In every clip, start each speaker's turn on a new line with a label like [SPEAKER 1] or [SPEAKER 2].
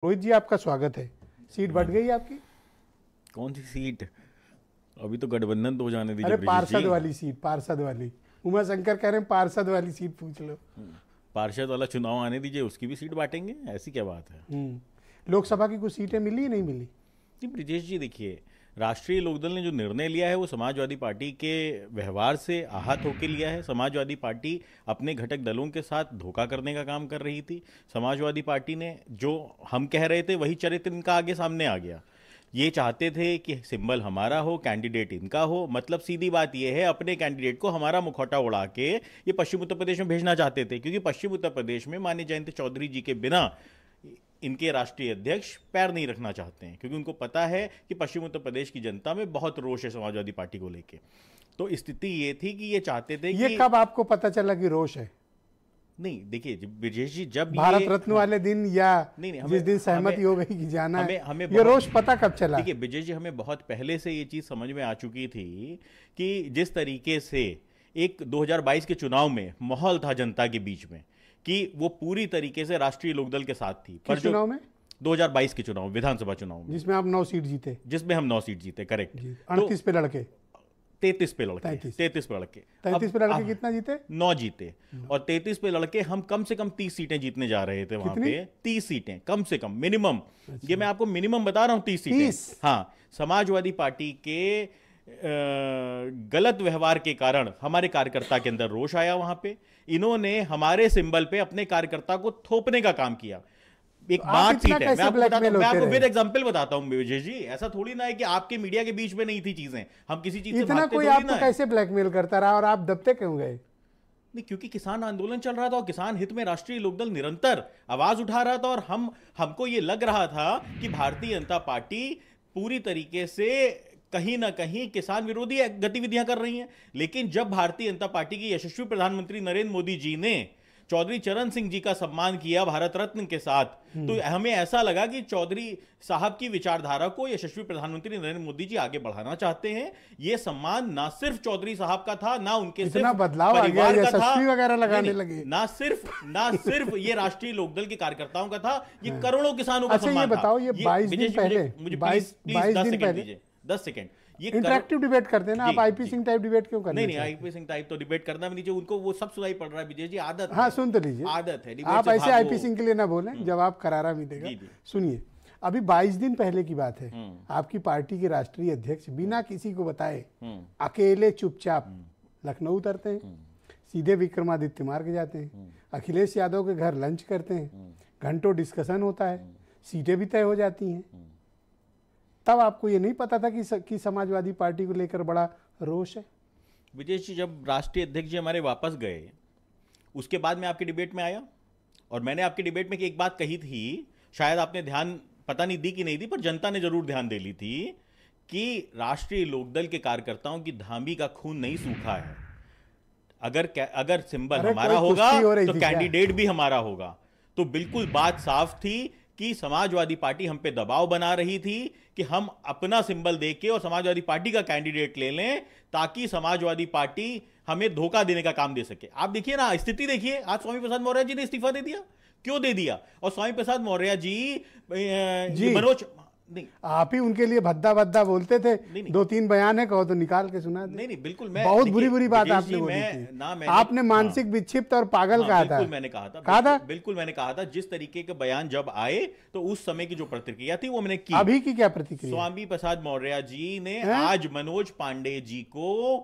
[SPEAKER 1] रोहित जी आपका स्वागत है। सीट बढ़ गई आपकी?
[SPEAKER 2] कौन सी सीट? अभी तो गठबंधन तो हो जाने दीजिए।
[SPEAKER 1] अरे पार्षद वाली सीट, पार्षद वाली। उमा शंकर कह रहे हैं पार्षद वाली सीट पूछ लो।
[SPEAKER 2] पार्षद वाला चुनाव आने दीजिए, उसकी भी सीट बांटेंगे, ऐसी क्या बात है।
[SPEAKER 1] लोकसभा की कुछ सीटें मिली नहीं मिली?
[SPEAKER 2] जी ब्रिजेश जी, देखिए, राष्ट्रीय लोकदल ने जो निर्णय लिया है वो समाजवादी पार्टी के व्यवहार से आहत होकर लिया है। समाजवादी पार्टी अपने घटक दलों के साथ धोखा करने का काम कर रही थी। समाजवादी पार्टी ने जो हम कह रहे थे वही चरित्र इनका आगे सामने आ गया। ये चाहते थे कि सिंबल हमारा हो, कैंडिडेट इनका हो। मतलब सीधी बात ये है, अपने कैंडिडेट को हमारा मुखौटा उड़ा के ये पश्चिम उत्तर प्रदेश में भेजना चाहते थे, क्योंकि पश्चिम उत्तर प्रदेश में माननीय जयंत चौधरी जी के बिना इनके राष्ट्रीय अध्यक्ष पैर नहीं रखना चाहते हैं, क्योंकि उनको पता है कि पश्चिम उत्तर प्रदेश की जनता में बहुत रोष है समाजवादी पार्टी को लेके। तो स्थिति ये थी कि ये चाहते थे
[SPEAKER 1] ये कब आपको पता चला कि रोष है?
[SPEAKER 2] नहीं, देखिए ब्रिजेश जी, जब
[SPEAKER 1] भारत रत्न वाले दिन या नहीं, जिस दिन सहमति हो गई कि जाना है, हमें ये रोष पता कब चला?
[SPEAKER 2] देखिए ब्रिजेश जी, हमें बहुत पहले से ये चीज समझ में आ चुकी थी कि जिस तरीके से एक 2022 के चुनाव में माहौल था जनता के बीच में कि वो पूरी तरीके से राष्ट्रीय लोकदल के साथ थी।
[SPEAKER 1] पर चुनाव में
[SPEAKER 2] 2022 के चुनाव, विधानसभा चुनाव में,
[SPEAKER 1] जिसमें आप 9 सीट जीते,
[SPEAKER 2] जिसमें हम 9 सीट जीते, करेक्ट।
[SPEAKER 1] 38 पे लड़के,
[SPEAKER 2] 33 पे लड़के, 33 पे लड़के,
[SPEAKER 1] 33 पे लड़के कितना जीते?
[SPEAKER 2] 9 जीते। और 33 पे लड़के हम कम से कम 30 सीटें जीतने जा रहे थे वहां पे। 30 सीटें कम से कम, मिनिमम। ये मैं आपको मिनिमम बता रहा हूं, 30 सीटें। हाँ, समाजवादी पार्टी के गलत व्यवहार के कारण हमारे कार्यकर्ता के अंदर रोष आया। वहां पे इन्होंने हमारे सिंबल पे अपने कार्यकर्ता को थोपने का काम किया। एक बात सीट है, मैं आपको विद एग्जांपल बताता हूं विजय जी। ऐसा थोड़ी ना है कि आपके मीडिया के बीच में नहीं थी चीजें, हम किसी चीज से
[SPEAKER 1] इतना कोई आपको कैसे ब्लैकमेल करता रहा और आप दबते क्यों गए?
[SPEAKER 2] नहीं, क्योंकि किसान आंदोलन चल रहा था और किसान हित में राष्ट्रीय लोकदल निरंतर आवाज उठा रहा था, और हमको ये लग रहा था कि भारतीय जनता पार्टी पूरी तरीके से कहीं ना कहीं किसान विरोधी गतिविधियां कर रही हैं। लेकिन जब भारतीय जनता पार्टी के यशस्वी प्रधानमंत्री नरेंद्र मोदी जी ने चौधरी चरण सिंह जी का सम्मान किया भारत रत्न के साथ, तो हमें ऐसा लगा कि चौधरी साहब की विचारधारा को यशस्वी प्रधानमंत्री नरेंद्र मोदी जी आगे बढ़ाना चाहते हैं। यह सम्मान ना सिर्फ चौधरी साहब का था, ना उनके
[SPEAKER 1] इतना बदलाव आ गया, यशस्वी वगैरह लगाने लगे,
[SPEAKER 2] ना सिर्फ ये राष्ट्रीय लोकदल के कार्यकर्ताओं का था, ये करोड़ों किसानों का सम्मान था।
[SPEAKER 1] बताओ, ये 22 दिन पहले,
[SPEAKER 2] मुझे 22 दिन पहले 10 सेकंड, ये
[SPEAKER 1] इंटरैक्टिव डिबेट करते हैं ना आप। आईपी सिंह टाइप डिबेट क्यों करते हैं?
[SPEAKER 2] नहीं, आईपी सिंह टाइप तो डिबेट करना भी नहीं चाहिए, उनको वो सब सुनाई पड़ रहा है विजय जी, आदत।
[SPEAKER 1] हाँ, सुन तो लीजिए,
[SPEAKER 2] आदत है।
[SPEAKER 1] आप ऐसे आईपी सिंह के लिए ना बोलें, जवाब करारा मिलेगा। सुनिए, अभी 22 दिन पहले की बात है, आपकी पार्टी के राष्ट्रीय अध्यक्ष बिना किसी को बताए अकेले चुपचाप लखनऊ उतरते हैं, सीधे विक्रमादित्य मार्ग जाते हैं, अखिलेश यादव के घर लंच करते हैं, घंटों डिस्कशन होता है, सीटें भी तय हो जाती हैं। तब आपको ये नहीं पता था कि समाजवादी पार्टी को लेकर बड़ा रोष है?
[SPEAKER 2] विजय जी, जब राष्ट्रीय अध्यक्ष जी हमारे वापस गए, उसके बाद मैं आपकी डिबेट में आया और मैंने आपकी डिबेट में एक बात कही थी, शायद आपने ध्यान पता नहीं दी कि नहीं दी, पर जनता ने जरूर ध्यान दे ली थी कि राष्ट्रीय लोकदल के कार्यकर्ताओं की धामी का खून नहीं सूखा है। अगर सिंबल हमारा होगा तो कैंडिडेट भी हमारा होगा। तो बिल्कुल बात साफ थी कि समाजवादी पार्टी हम पे दबाव बना रही थी कि हम अपना सिंबल देके और समाजवादी पार्टी का कैंडिडेट ले लें, ताकि समाजवादी पार्टी हमें धोखा देने का काम दे सके। आप देखिए ना, स्थिति देखिए, आज स्वामी प्रसाद मौर्य जी ने इस्तीफा दे दिया। क्यों दे दिया? और स्वामी प्रसाद मौर्य जी मनोज, नहीं,
[SPEAKER 1] आप ही उनके लिए भद्दा भद्दा बोलते थे। 2-3 बयान है, कहो तो निकाल के सुना दे।
[SPEAKER 2] नहीं, बिल्कुल।
[SPEAKER 1] बहुत बुरी बात आपने बोली थी। आपने मानसिक विक्षिप्त और पागल कहा था।
[SPEAKER 2] मैंने कहा था, बिल्कुल मैंने कहा था। जिस तरीके के बयान जब आए तो उस समय की जो प्रतिक्रिया थी वो मैंने की।
[SPEAKER 1] अभी की क्या प्रतिक्रिया?
[SPEAKER 2] स्वामी प्रसाद मौर्य जी ने आज मनोज पांडे जी को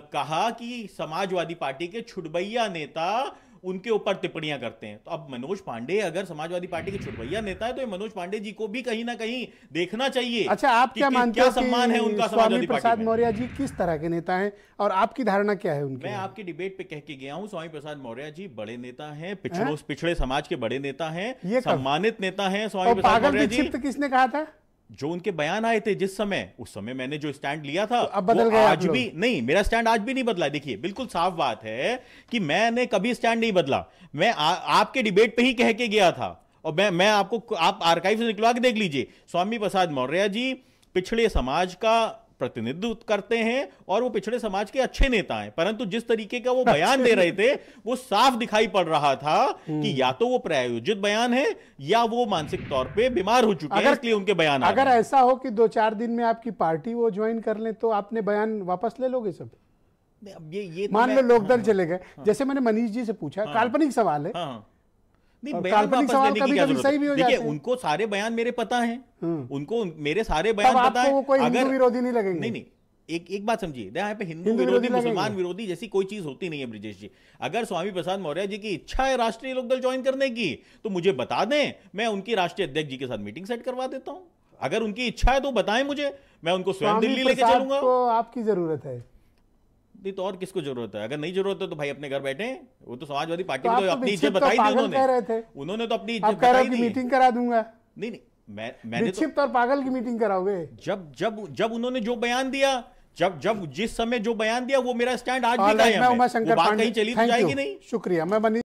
[SPEAKER 2] कहा कि समाजवादी पार्टी के छुटभैया नेता उनके ऊपर टिप्पणियां करते हैं। तो अब मनोज पांडे अगर समाजवादी पार्टी के छुटभैया नेता है, तो मनोज पांडे जी को भी कहीं ना कहीं देखना चाहिए।
[SPEAKER 1] अच्छा, आप क्या मानते हैं,
[SPEAKER 2] सम्मान है उनका
[SPEAKER 1] स्वामी प्रसाद मौर्य जी किस तरह के नेता हैं और आपकी धारणा क्या है उनकी?
[SPEAKER 2] मैं आपकी डिबेट पे कह के गया हूं, स्वामी प्रसाद मौर्य जी बड़े नेता हैं, पिछड़े समाज के बड़े नेता हैं, सम्मानित नेता हैं स्वामी प्रसाद मौर्य जी।
[SPEAKER 1] किसने कहा था?
[SPEAKER 2] जो उनके बयान आए थे जिस समय, उस समय मैंने जो स्टैंड लिया था,
[SPEAKER 1] अब बदल गया?
[SPEAKER 2] आज भी नहीं, मेरा स्टैंड आज भी नहीं बदला। देखिए, बिल्कुल साफ बात है कि मैंने कभी स्टैंड नहीं बदला। मैं आपके डिबेट पे ही कह के गया था, और मैं आपको, आप आर्काइव से निकलवा के देख लीजिए। स्वामी प्रसाद मौर्य जी पिछड़े समाज का प्रतिनिधित्व करते हैं और वो पिछड़े समाज के अच्छे नेता हैं, परंतु जिस तरीके का वो बयान दे रहे थे वो साफ दिखाई पड़ रहा था कि या तो वो प्रायोजित बयान है या वो मानसिक तौर पे बीमार हो चुके हैं, इसलिए उनके बयान
[SPEAKER 1] अगर ऐसा हो कि 2-4 दिन में आपकी पार्टी वो ज्वाइन कर ले तो आपने बयान वापस ले लोगे सब?
[SPEAKER 2] ये
[SPEAKER 1] मान लो लोकदल चले गए, जैसे मैंने मनीष जी से पूछा, काल्पनिक सवाल है,
[SPEAKER 2] नहीं,
[SPEAKER 1] काल्पनिक सवाल कभी कभी सही भी हो जाते हैं।
[SPEAKER 2] उनको सारे बयान मेरे पता हैं, उनको मेरे सारे बयान पता है।
[SPEAKER 1] वो कोई हिंदू विरोधी नहीं लगेंगे?
[SPEAKER 2] नहीं, एक बात समझिए, यहाँ पे हिंदू विरोधी मुसलमान विरोधी जैसी कोई चीज होती नहीं है ब्रिजेश जी। अगर स्वामी प्रसाद मौर्य जी की इच्छा है राष्ट्रीय लोकदल ज्वाइन करने की तो मुझे बता दें, मैं उनकी राष्ट्रीय अध्यक्ष जी के साथ मीटिंग सेट करवा देता हूं। अगर उनकी इच्छा है तो बताएं मुझे, मैं उनको स्वयं दिल्ली लेके चलूंगा।
[SPEAKER 1] आपकी जरूरत है
[SPEAKER 2] नहीं तो और किसको जरूरत है? अगर नहीं जरूरत है तो भाई अपने घर बैठे। वो तो समाजवादी पार्टी में तो अपनी इज्जत बताई थी उन्होंने तो अपनी इज्जत बताई थी।
[SPEAKER 1] मीटिंग करा दूंगा।
[SPEAKER 2] नहीं, मैंने
[SPEAKER 1] तो पागल की मीटिंग कराओगे?
[SPEAKER 2] जब उन्होंने जो बयान दिया, जिस समय जो बयान दिया, वो मेरा स्टैंड आज भी कायम है। वो बात कहीं चली तो जाएगी नहीं।
[SPEAKER 1] शुक्रिया। मैं